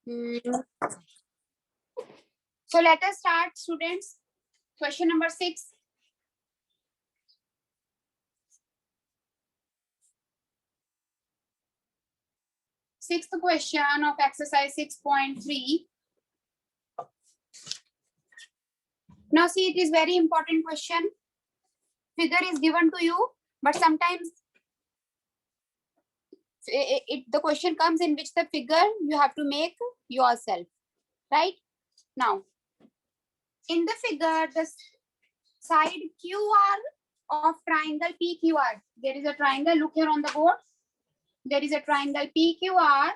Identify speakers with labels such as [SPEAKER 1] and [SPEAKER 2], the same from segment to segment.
[SPEAKER 1] Hmm. So let us start, students. Question number 6. Sixth question of exercise 6.3. Now see, it is very important question. Figure is given to you, but sometimes the question comes in which the figure you have to make yourself, right? Now, in the figure, the side QR of triangle PQR, there is a triangle. Look here on the board. There is a triangle PQR.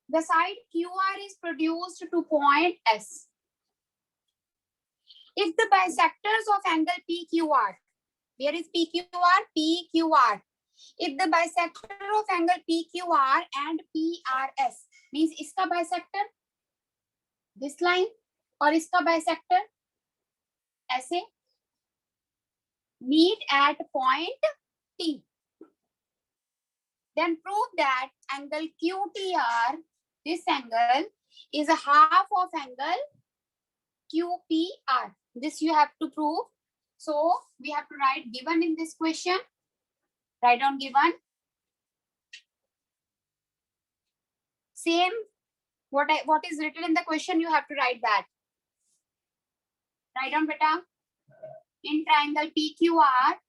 [SPEAKER 1] The side QR is produced to point S. If the bisectors of angle PQR, where is PQR? PQR. If the bisector of angle PQR and PRS means इसका bisector this line और इसका bisector ऐसे meet at point T, then prove that angle QTR, this angle, is a half of angle QPR. This you have to prove. So we have to write given in this question. Write down given. Same what is written in the question, you have to write that. Write down, beta. In triangle PQR,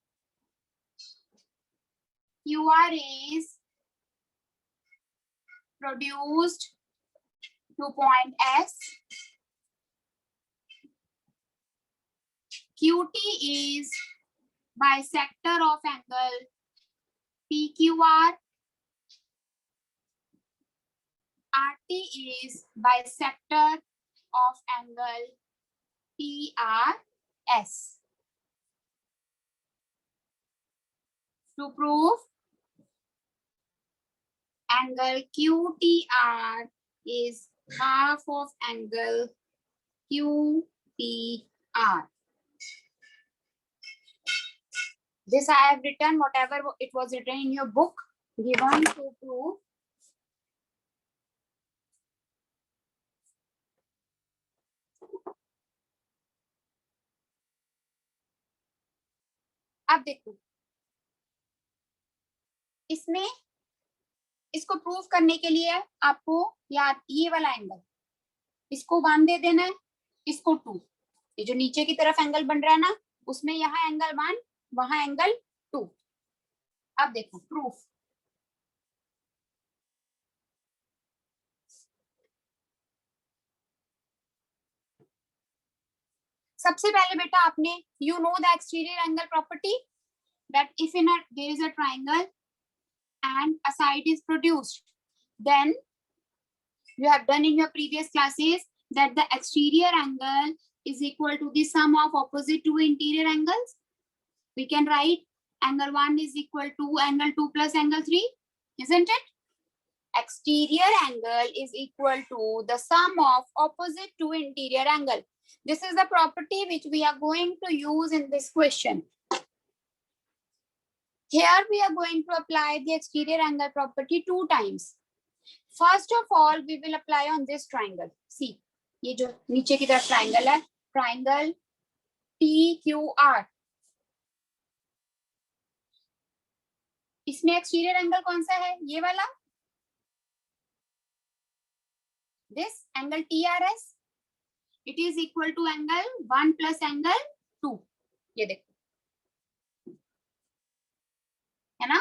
[SPEAKER 1] QR is produced to point S. QT is bisector of angle PQR. RT is bisector of angle PRS. To prove angle QTR is half of angle QPR. This I have written, whatever it was written in your book, given to prove. अब देखो, इसमें इसको prove करने के लिए आपको याद ये वाला एंगल, इसको 1 दे देना है, इसको 2. ये जो नीचे की तरफ एंगल बन रहा है ना, उसमें यहाँ एंगल 1, वहां एंगल 2. अब देखो प्रूफ. सबसे पहले बेटा आपने you know the exterior angle property that if in a there is a triangle and a side is produced, then you have done in your previous classes that the exterior angle is equal to the sum of opposite two interior angles. We can write angle 1 is equal to angle 2 plus angle 3, isn't it? Exterior angle is equal to the sum of opposite two interior angle. This is the property which we are going to use in this question. Here we are going to apply the exterior angle property 2 times. First of all, we will apply on this triangle. See, ये जो नीचे की तरफ triangle है, triangle PQR. इसमें exterior angle कौन सा है? ये वाला. This angle TRS. It is equal to angle 1 plus angle 2. ये देखो. है ना?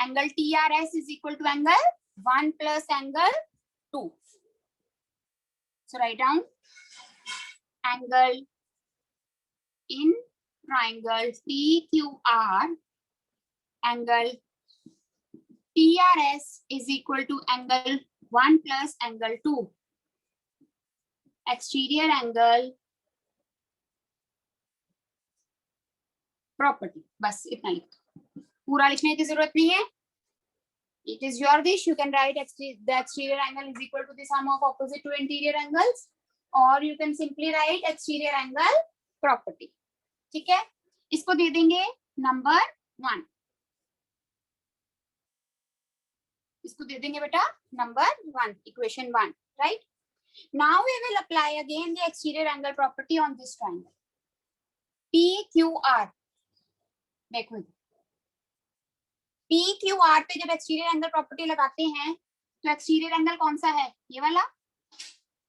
[SPEAKER 1] Angle TRS is equal to angle 1 plus angle 2. So write down angle in triangle PQR, angle TRS is equal to angle 1 plus angle 2. Exterior angle property. बस इतना ही. पूरा लिखने की जरूरत नहीं है. It is your wish. You can write the exterior angle is equal to the sum of opposite two interior angles, or you can simply write exterior angle property. ठीक है? इसको दे देंगे नंबर 1. इसको दे देंगे बेटा number 1, equation 1, right? Now we will apply again the exterior angle property on this triangle. PQR. देखो PQR पे जब एक्सटीरियर एंगल प्रॉपर्टी लगाते हैं तो एक्सटीरियर एंगल कौन सा है? ये वाला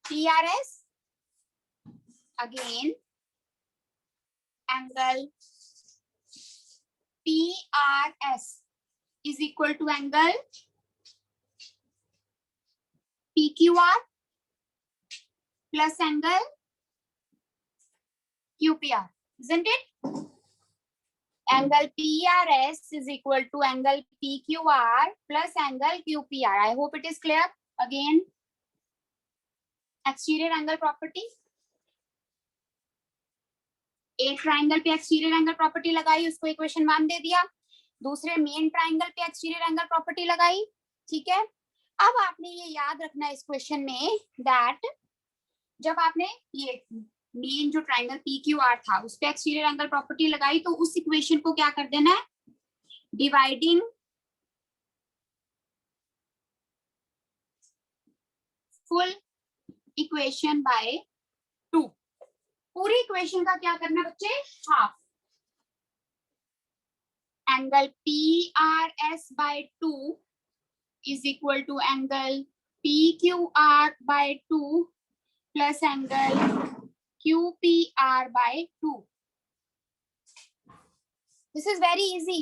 [SPEAKER 1] PRS. Again angle PRS is equal to angle PQR plus angle QPR, isn't it? Angle PRS is equal to angle PQR plus angle QPR. I hope it is clear. Again, exterior angle property. एक triangle पे exterior angle property लगाई, उसको equation 1 दे दिया. दूसरे main triangle पे exterior angle property लगाई. ठीक है, अब आपने ये याद रखना है इस क्वेश्चन में दैट जब आपने ये मेन जो ट्राइंगल PQR था उस पे एक्सटीरियर एंगल प्रॉपर्टी लगाई तो उस इक्वेशन को क्या कर देना है? Dividing full equation by 2. पूरी इक्वेशन का क्या करना बच्चे? Half. Angle PRS by 2 is equal to angle PQR by 2 plus angle QPR by 2. This is very easy.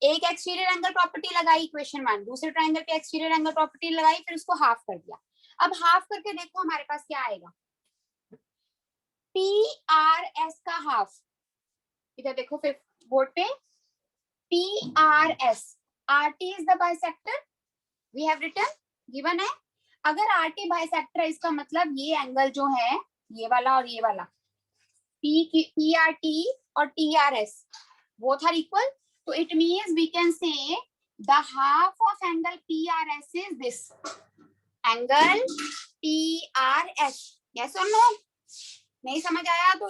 [SPEAKER 1] एक एक्सटीरियर एंगल प्रॉपर्टी लगाई इक्वेशन 1, दूसरे ट्राइंगल पे एक्सटीरियर एंगल प्रॉपर्टी लगाई, फिर उसको हाफ कर दिया. अब हाफ करके देखो हमारे पास क्या आएगा. PRS का हाफ, इधर देखो फिर बोर्ड पे PRS, RT is the bisector we have written, given है. अगर RT bisector है इसका मतलब ये एंगल जो है ये वाला और ये वाला PRT और TRS both are equal. So it means we can say the half of angle PRS is this. Angle PRS. Yes or no? नहीं समझ आया तो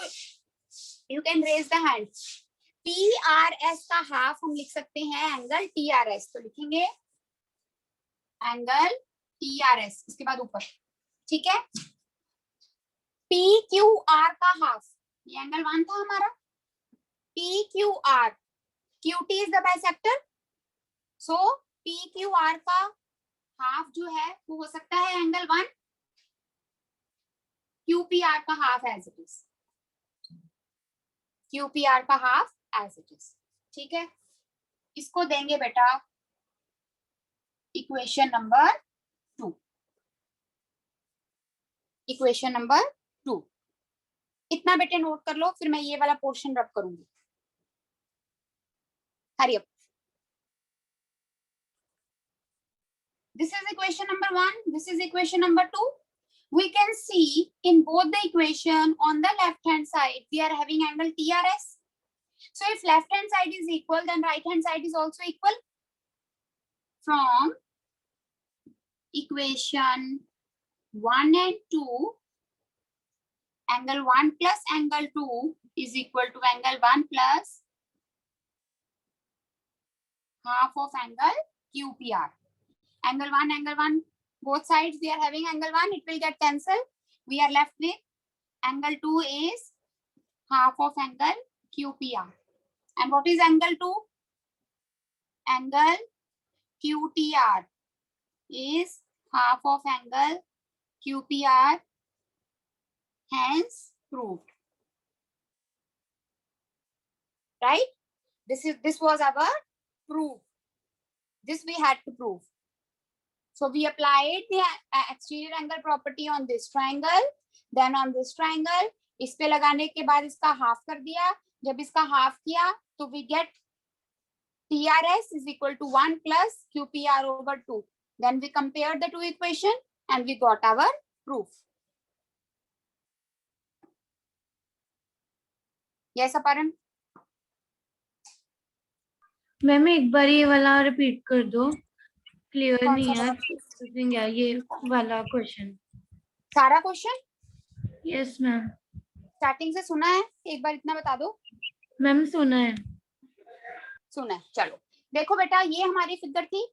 [SPEAKER 1] you can raise the hand. PRS का हाफ हम लिख सकते हैं एंगल TRS. तो लिखेंगे एंगल TRS इसके बाद ऊपर. ठीक है, PQR का हाफ, ये एंगल 1 था हमारा. PQR, QT is the bisector. So PQR का हाफ जो है वो हो सकता है एंगल 1. QPR का half as it is. QPR का हाफ एज इट इज. ठीक है, इसको देंगे बेटा इक्वेशन नंबर 2. इक्वेशन नंबर 2 इतना बेटे नोट कर लो, फिर मैं ये वाला पोर्शन रब करूंगी. Hurry up. This is equation number 1. This is equation number 2. We can see in both the equation on the left hand side we are having angle TRS. So if left hand side is equal, then right hand side is also equal. From equation 1 and 2, angle 1 plus angle 2 is equal to angle 1 plus half of angle QPR. Angle 1, both sides we are having angle 1, it will get cancelled. We are left with angle 2 is half of angle QPR. And what is angle 2? Angle QTR is half of angle QPR, hence proved. Right? This was our proof. This we had to prove. So we applied the exterior angle property on this triangle, then on this triangle. इस पे लगाने के बाद इसका half कर दिया. जब इसका हाफ किया तो we get TRS is equal to 1 plus QPR over 2. Then we compared the two equation and we got our proof. Yes, Aparan?
[SPEAKER 2] Ma'am एक बार ये वाला रिपीट कर दो, क्लियर नहीं है ये वाला क्वेश्चन.
[SPEAKER 1] सारा क्वेश्चन?
[SPEAKER 2] Yes ma'am.
[SPEAKER 1] स्टार्टिंग से सुना है? एक बार इतना बता दो.
[SPEAKER 2] मैम सुना है.
[SPEAKER 1] सुना है। चलो देखो बेटा, ये हमारी फिगर थी।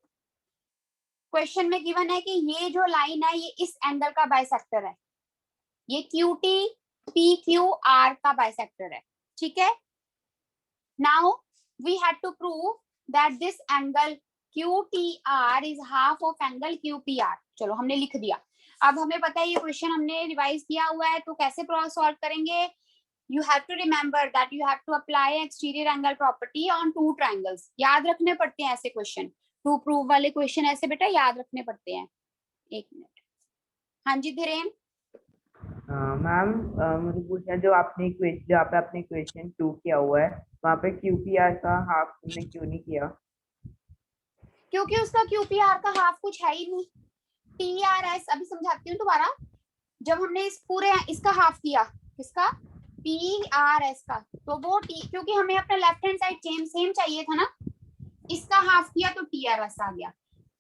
[SPEAKER 1] क्वेश्चन में गिवन है कि ये जो लाइन है ये इस एंगल का बाइसेक्टर है, ये Q T P Q R का बाइसेक्टर है, ठीक है। Now we had to prove that this angle Q T R is half of angle Q P R. चलो हमने लिख दिया। अब हमें पता है ये क्वेश्चन हमने रिवाइज किया हुआ है, तो कैसे सॉल्व करेंगे? You have to remember that you have to apply exterior angle property on two triangles. याद रखने पड़ते हैं ऐसे क्वेश्चन, टू प्रूव वाले क्वेश्चन ऐसे बेटा याद रखने पड़ते हैं। एक मिनट, हाँ जी धीरेन।
[SPEAKER 3] मैम मुझे पूछना है, जो आपने जहाँ पे आपने क्वेश्चन 2 किया हुआ है वहाँ पे QPR का हाफ तुमने क्यों नहीं किया?
[SPEAKER 1] क्योंकि उसका QPR का हाफ कुछ है ही नहीं। TRS अभी समझाती हूँ दोबारा। जब हमने इस पूरे इसका हाफ किया, किसका? PRS का, तो वो क्योंकि हमें अपना लेफ्ट हैंड साइड सेम चाहिए था ना, इसका हाफ किया तो TRS आ गया,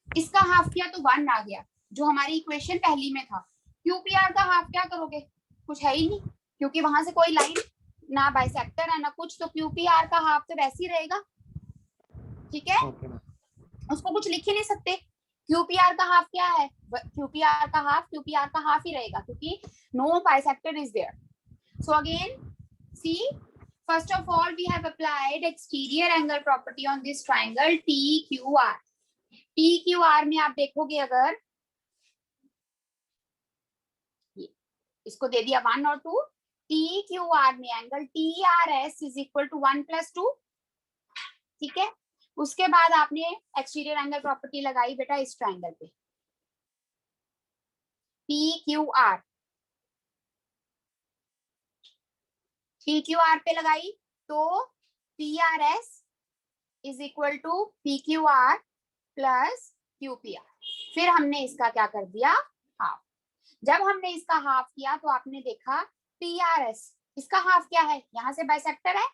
[SPEAKER 1] इसका हाफ किया तो 1 आ गया, जो हमारी इक्वेशन पहली में था। QPR का हाफ क्या करोगे? कुछ है ही नहीं, क्योंकि वहां से कोई लाइन ना बाइसेक्टर है ना कुछ, तो QPR का हाफ तो वैसे ही रहेगा, ठीक है। उसको कुछ लिख ही नहीं सकते। QPR का हाफ क्या है? QPR का हाफ ही रहेगा, क्योंकि no bisector is there. So again, see, first of all, we have applied exterior angle property on this triangle TQR. TQR में आप देखोगे अगर इसको दे दिया 1 और 2, TQR में angle TRS is equal to 1 plus 2, ठीक है। उसके बाद आपने एक्सटीरियर एंगल प्रॉपर्टी लगाई बेटा इस ट्राइंगल पे PQR, PQR पे लगाई तो PRS is equal to PQR plus QPR। फिर हमने इसका क्या कर दिया? हाफ। जब हमने इसका हाफ किया तो आपने देखा TRS, इसका हाफ क्या है? यहाँ से बाइसेक्टर है,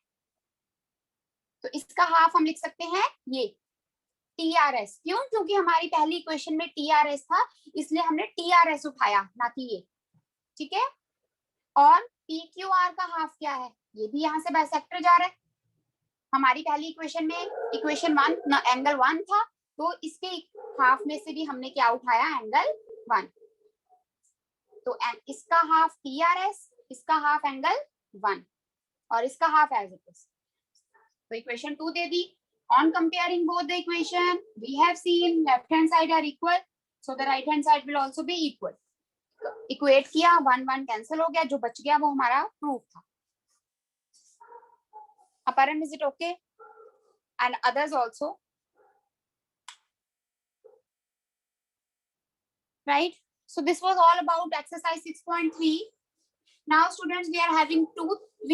[SPEAKER 1] तो इसका हाफ हम लिख सकते हैं ये TRS। क्यों? क्योंकि हमारी पहली इक्वेशन में TRS था, इसलिए हमने TRS उठाया, ना कि ये, ठीक है। और PQR का हाफ क्या है? ये भी यहाँ से बाइसेक्टर जा रहा है। हमारी पहली इक्वेशन में इक्वेशन 1 एंगल 1 था, तो इसके हाफ में से भी हमने क्या उठाया? एंगल 1। तो इसका हाफ TRS, इसका हाफ एंगल 1 और इसका हाफ एज इट इज। तो equation 2 they the. On comparing both the equation, we have seen left hand side are equal, so the right hand side will also be equal. Equate किया, 1 1 cancel हो गया, जो बच गया वो हमारा proof था। Aparam, is it okay? And others also, right? So this was all about exercise 6.3. Now students, we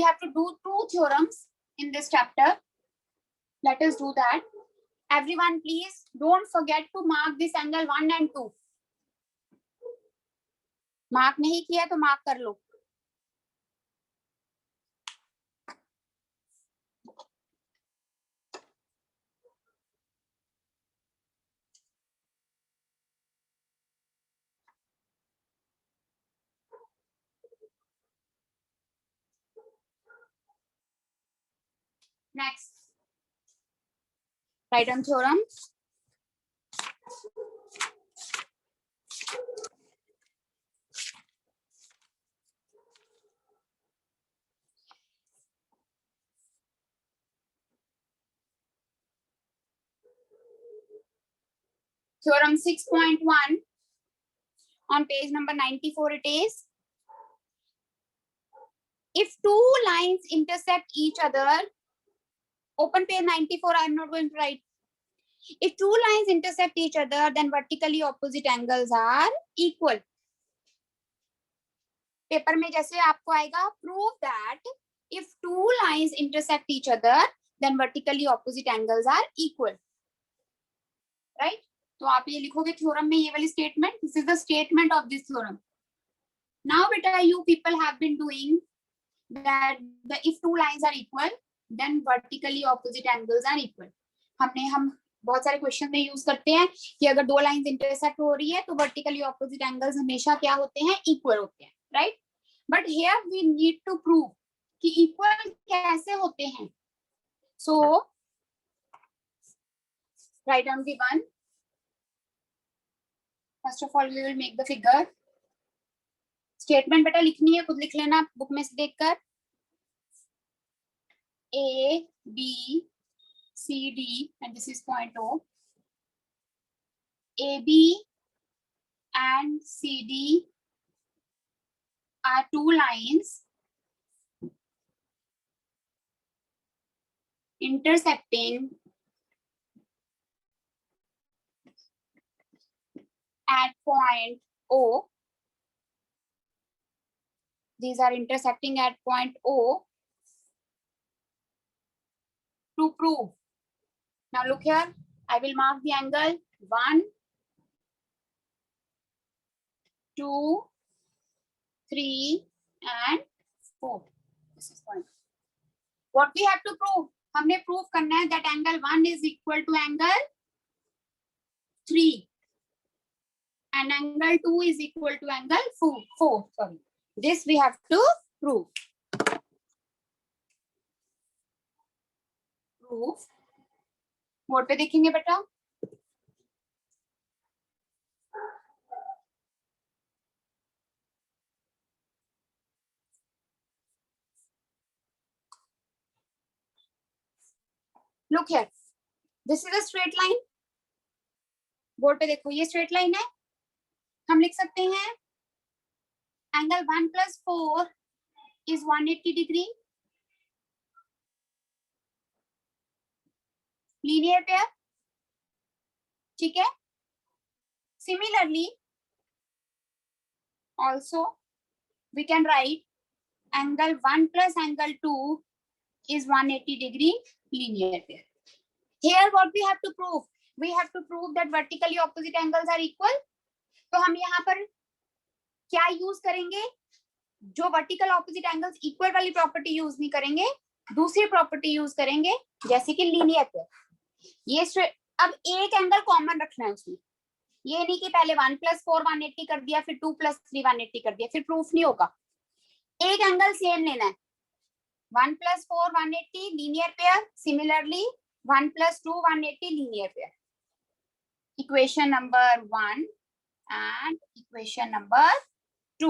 [SPEAKER 1] have to do 2 theorems in this chapter. Let us do that. Everyone please don't forget to mark this angle 1 and 2. Mark नहीं किया तो mark कर लो। Next, right hand theorem. Theorem 6.1 on page number 94 it is. If 2 lines intersect each other, open page 94, I am not going to write. If 2 lines intersect each other, then vertically opposite angles are equal. Paper में जैसे आपको आएगा, prove that if 2 lines intersect each other, then vertically opposite angles are equal. Right? तो आप ये लिखोगे theorem में ये वाली statement, this is the statement of this theorem. Now beta, you people have been doing that if 2 lines are equal, then vertically opposite angles are equal. हम बहुत सारे क्वेश्चन में यूज करते हैं कि अगर 2 लाइंस इंटरसेक्ट हो रही है तो वर्टिकली ऑपोजिट एंगल्स हमेशा क्या होते हैं? इक्वल होते हैं, right? But here we need to prove कि इक्वल कैसे होते हैं. So write down the one. First of all we will make the figure. Statement बेटा लिखनी है, खुद लिख लेना बुक में से देखकर. A, B, C, D, and this is point O. AB and CD are two lines intersecting at point O. These are intersecting at point O to prove. Now look here, I will mark the angle 1, 2, 3 and 4. This is point. What we have to prove? हमने prove करना है that angle 1 is equal to angle 3 and angle 2 is equal to angle 4. Sorry. This we have to prove. Proof. Board पे देखेंगे बेटा. Look here. This is a straight line. Board पे देखो, ये straight line है. हम लिख सकते हैं angle 1 plus 4 is 180 degree. Linear pair. ठीक है. Similarly, also we can write angle 1 plus angle 2 is 180 degree linear pair. Here what we have to prove? We have to prove that vertically opposite angles are equal. तो हम यहाँ पर क्या use करेंगे? जो vertical opposite angles equal वाली property use नहीं करेंगे, दूसरी प्रॉपर्टी यूज करेंगे, जैसे कि लीनियर पेयर. ये अब एक एंगल कॉमन रखना है उसमें. ये नहीं कि पहले 1 plus 4 180 कर दिया, फिर 2 plus 3 180 कर दिया, फिर प्रूफ नहीं होगा. एक एंगल सेम लेना है. 1 plus 4 180 linear pair. Similarly 1 plus 2 180 linear pair. Equation number 1 and equation number 2.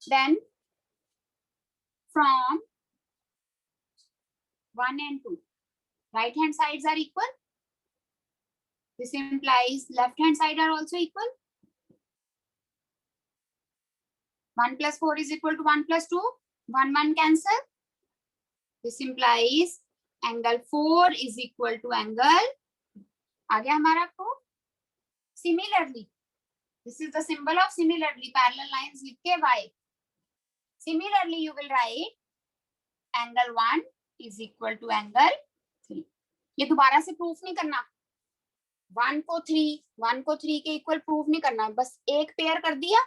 [SPEAKER 1] Then from 1 and 2, right hand sides are equal. This implies left hand side are also equal. 1 plus 4 is equal to 1 plus 2. 1 1 cancel. This implies angle 4 is equal to angle. आ गया हमारा को. Similarly, this is the symbol of similarly, parallel lines लिख के y. Similarly, you will write angle 1 is equal to angle 3. ये दोबारा से proof नहीं करना. 1 को 3 के इक्वल प्रूफ नहीं करना है, बस एक पेयर कर दिया,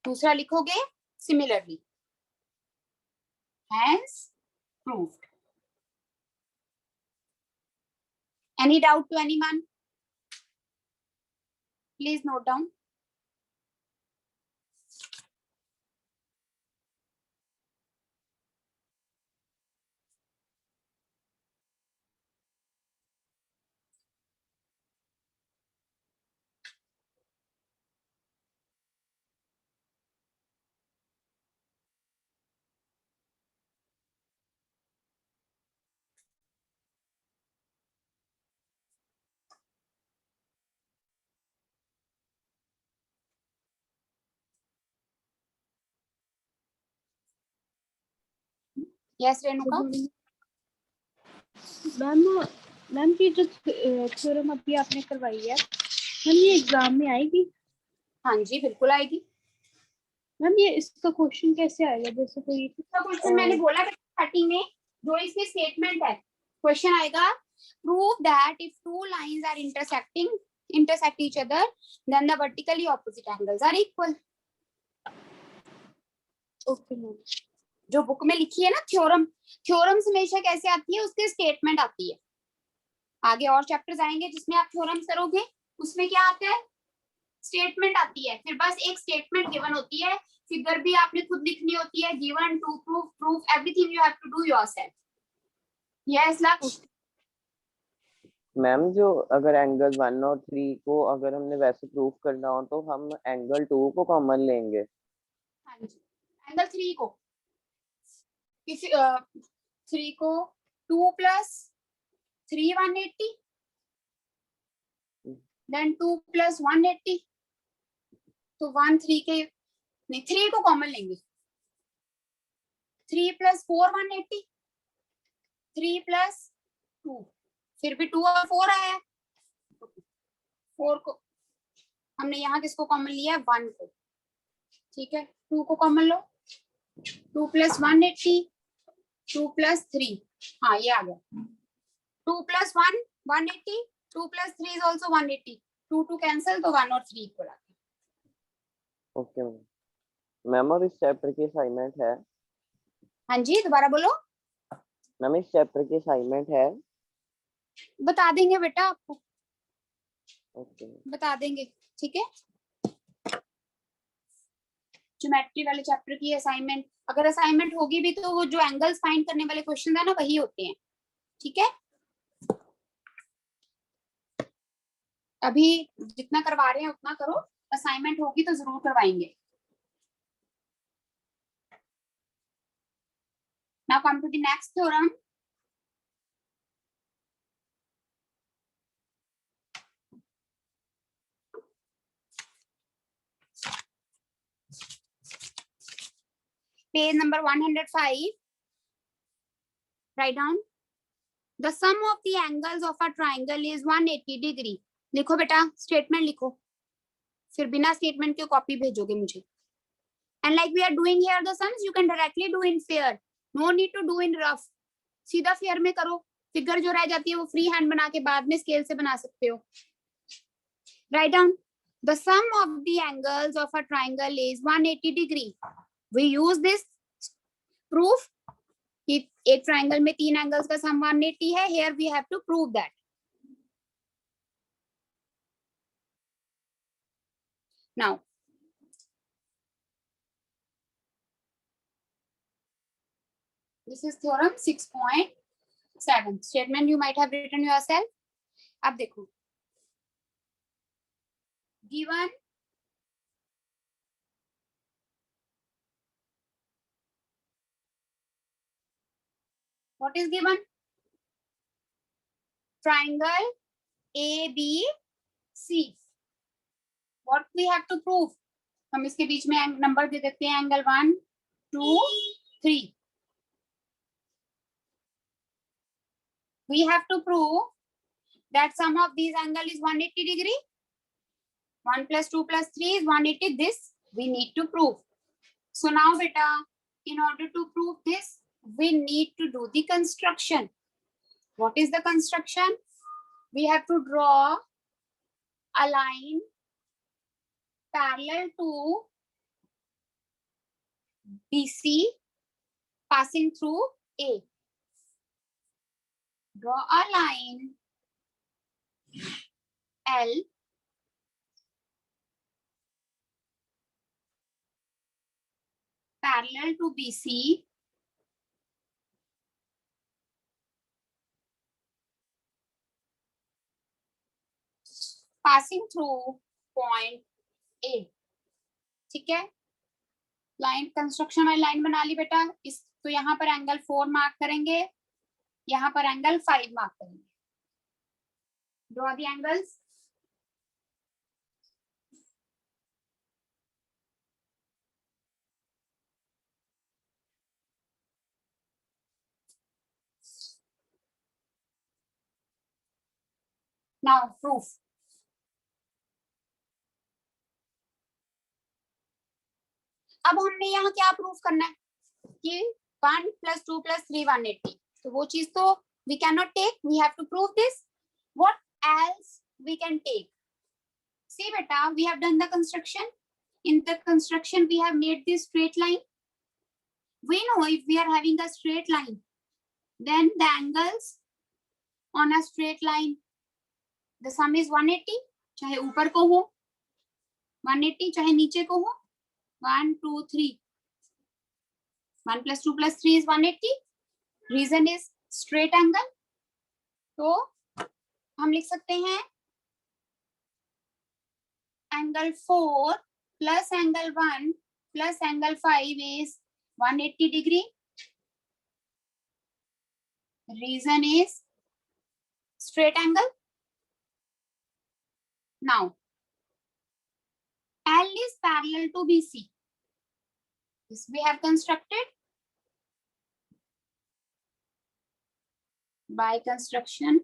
[SPEAKER 1] दूसरा लिखोगे similarly. Hence proved. Any doubt to anyone? Please note down. Yes, Renuka.
[SPEAKER 2] Ma'am ये जो थ्योरम अभी आपने करवाई है मैम, ये एग्जाम में आएगी?
[SPEAKER 1] हाँ जी बिल्कुल आएगी.
[SPEAKER 2] मैम ये इसका क्वेश्चन कैसे आएगा? जैसे कोई
[SPEAKER 1] इसका क्वेश्चन मैंने बोला स्टार्टिंग में, जो इसकी स्टेटमेंट है, क्वेश्चन आएगा prove that if two lines are intersect each other then the vertically opposite angles are equal.
[SPEAKER 2] Okay ma'am.
[SPEAKER 1] जो बुक में लिखी है ना थ्योरम्स हमेशा कैसे आती है, उसके स्टेटमेंट आती है. आगे और चैप्टर्स आएंगे जिसमें आप थ्योरम्स करोगे, उसमें क्या आता है? स्टेटमेंट आती है. फिर बस एक स्टेटमेंट गिवन होती है, फिगर भी आपने खुद लिखनी होती है. Given, to proof everything you have to do yourself. Yes Lakshya.
[SPEAKER 4] Ma'am जो अगर एंगल 1 और 3 को अगर हमने वैसे प्रूफ करना हो तो हम एंगल 2 को कॉमन लेंगे।
[SPEAKER 1] हाँ जी, एंगल 3 को किसी 3 को 2 प्लस 3 180 देन 2 प्लस 180 तो 1 3 के नहीं 3 को कॉमन लेंगे 3 प्लस 4 180 3 प्लस 2 फिर भी 2 और 4 आया 4 को हमने यहाँ किसको कॉमन लिया 1 को ठीक है 2 को कॉमन लो 2 प्लस 180 2 प्लस 3 हाँ ये आ गया 2 plus 1 180 2 plus 3 is also 180 2 2 cancel तो 1 और 3 इक्वल आ गया।
[SPEAKER 4] ओके मैम और इस चैप्टर की असाइनमेंट है।
[SPEAKER 1] हाँ जी दोबारा बोलो।
[SPEAKER 4] मैम इस चैप्टर की असाइनमेंट है।
[SPEAKER 1] बता देंगे बेटा आपको
[SPEAKER 4] ओके
[SPEAKER 1] बता देंगे ठीक है। ज्योमेट्री वाले चैप्टर की असाइनमेंट अगर असाइनमेंट होगी भी तो वो जो एंगल्स फाइंड करने वाले क्वेश्चन है ना वही होते हैं ठीक है। अभी जितना करवा रहे हैं उतना करो असाइनमेंट होगी तो जरूर करवाएंगे। Now come to the next theorem. Page number 105 write down the sum of the angles of a triangle is 180 degree। लिखो बेटा स्टेटमेंट लिखो फिर बिना स्टेटमेंट के कॉपी भेजोगे मुझे। and like we are doing here the sums you can directly do in fair no need to do in rough। सीधा fair में करो फिगर जो रह जाती है वो फ्री हैंड बना के बाद में स्केल से बना सकते हो। write down the sum of the angles of a triangle is 180 degree। we use this proof कि एक ट्राइंगल में 3 एंगल्स का सम 180 है। here we have to prove that। now this is theorem 6.7 statement you might have written yourself। अब देखो given what is given triangle ABC what we have to prove हम इसके बीच में नंबर दे देते हैं angle 1 2 3 we have to prove that sum of these angle is 180 degree 1 plus 2 plus 3 is 180 this we need to prove। so now beta in order to prove this we need to do the construction। what is the construction we have to draw a line parallel to BC passing through A। draw a line L parallel to BC passing through point A। ठीक है line construction वाली line बना ली बेटा। इस तो यहाँ पर angle 4 mark करेंगे यहाँ पर एंगल 5 मार्क करेंगे। Draw the angles now proof. अब हमने यहाँ क्या प्रूफ करना है कि 1 plus 2 plus 3 180 तो वो चीज तो we cannot take we have to prove this। what else we can take see beta we have done the construction in the construction we have made this straight line। we know if we are having a straight line then the angles on a straight line the sum is 180 चाहे ऊपर को हो 180 चाहे नीचे को हो 1 2 3 1 plus 2 plus 3 is 180 reason is straight angle। तो हम लिख सकते हैं angle 4 plus angle 1 plus angle 5 is 180 degree. Reason is straight angle. Now, L is parallel to BC. This we have constructed by construction.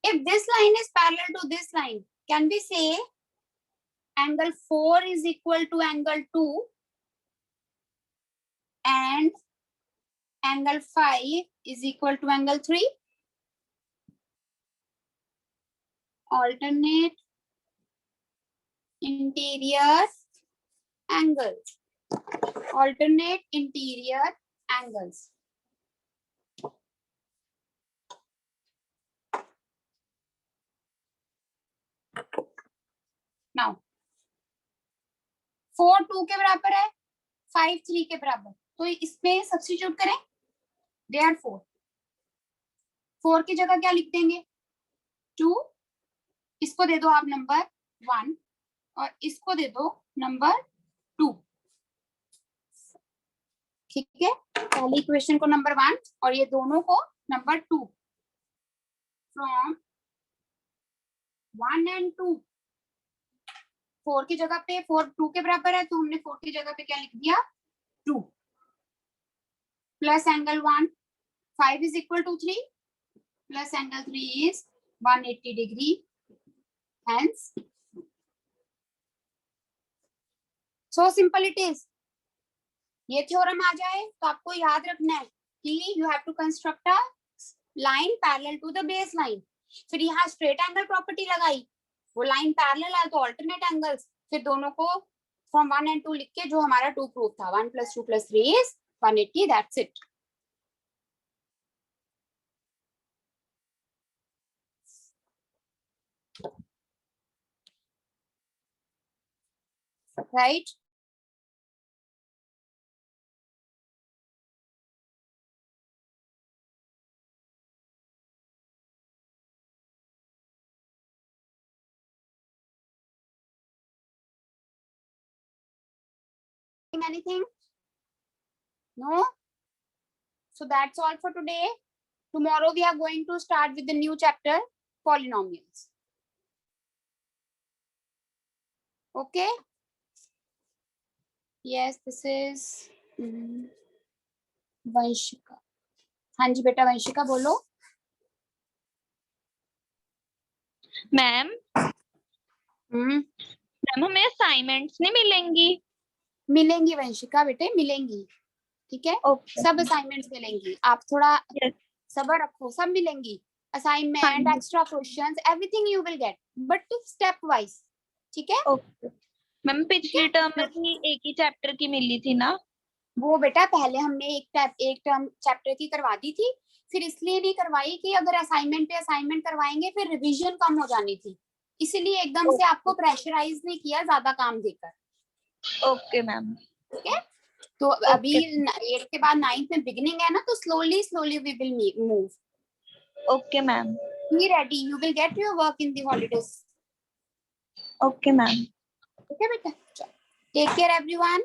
[SPEAKER 1] If this line is parallel to this line, can we say angle 4 is equal to angle 2 and angle 5 is equal to angle 3? Alternate interior angles. Alternate interior angles. Now, 4 2 के बराबर है, 5 3 के बराबर, तो इसमें substitute करें. Therefore, 4 की जगह क्या लिख देंगे? 2. इसको दे दो आप नंबर 1 और इसको दे दो नंबर 2. ठीक है, पहली इक्वेशन को नंबर 1 और ये दोनों को नंबर 2. फ्रॉम 1 and 2, 4 की जगह पे 4 2 के बराबर है, तो हमने 4 की जगह पे क्या लिख दिया? 2 plus angle 1 5 is equal to 3 plus angle 3 is 180 degree. Hence, so simple it is. ये थ्योरम आ जाए तो आपको याद रखना है कि you have to construct a line parallel to the base line. फिर यहाँ straight angle property लगाई, वो line parallel है तो alternate angles, फिर दोनों को from 1 and 2 लिख के जो हमारा 2 प्रूफ था, 1 plus 2 plus 3 is 180. That's it. Right? Anything? No? So that's all for today. Tomorrow we are going to start with the new chapter, polynomials. Okay? Yes, this is Vanshika. हाँ जी बेटा वंशिका बोलो.
[SPEAKER 5] Ma'am ma'am हमें assignments नहीं मिलेंगी?
[SPEAKER 1] मिलेंगी वंशिका बेटे, मिलेंगी. ठीक है,
[SPEAKER 5] ओके
[SPEAKER 1] सब असाइनमेंट्स मिलेंगी. आप थोड़ा
[SPEAKER 5] Yes.
[SPEAKER 1] सब्र रखो, सब मिलेंगी. असाइनमेंट,
[SPEAKER 5] हाँ.
[SPEAKER 1] Extra questions, everything you will gate, but step wise. ठीक है,
[SPEAKER 5] ओके मैम पिछली टर्म में भी एक ही चैप्टर की मिली थी ना?
[SPEAKER 1] वो बेटा पहले हमने एक टर्म चैप्टर की करवा दी थी, फिर इसलिए नहीं करवाई कि अगर असाइनमेंट पे असाइनमेंट करवाएंगे फिर रिवीजन कम हो जानी थी, इसीलिए एकदम से आपको प्रेशराइज नहीं किया ज्यादा काम देकर.
[SPEAKER 5] Okay ma'am.
[SPEAKER 1] ठीक है, तो अभी 8 के बाद 9th में बिगिनिंग है ना, तो slowly slowly we will move.
[SPEAKER 5] Okay ma'am.
[SPEAKER 1] Be ready, you will get your work in the holidays.
[SPEAKER 5] Okay ma'am.
[SPEAKER 1] ठीक है बेटा, टेक केयर एवरीवन.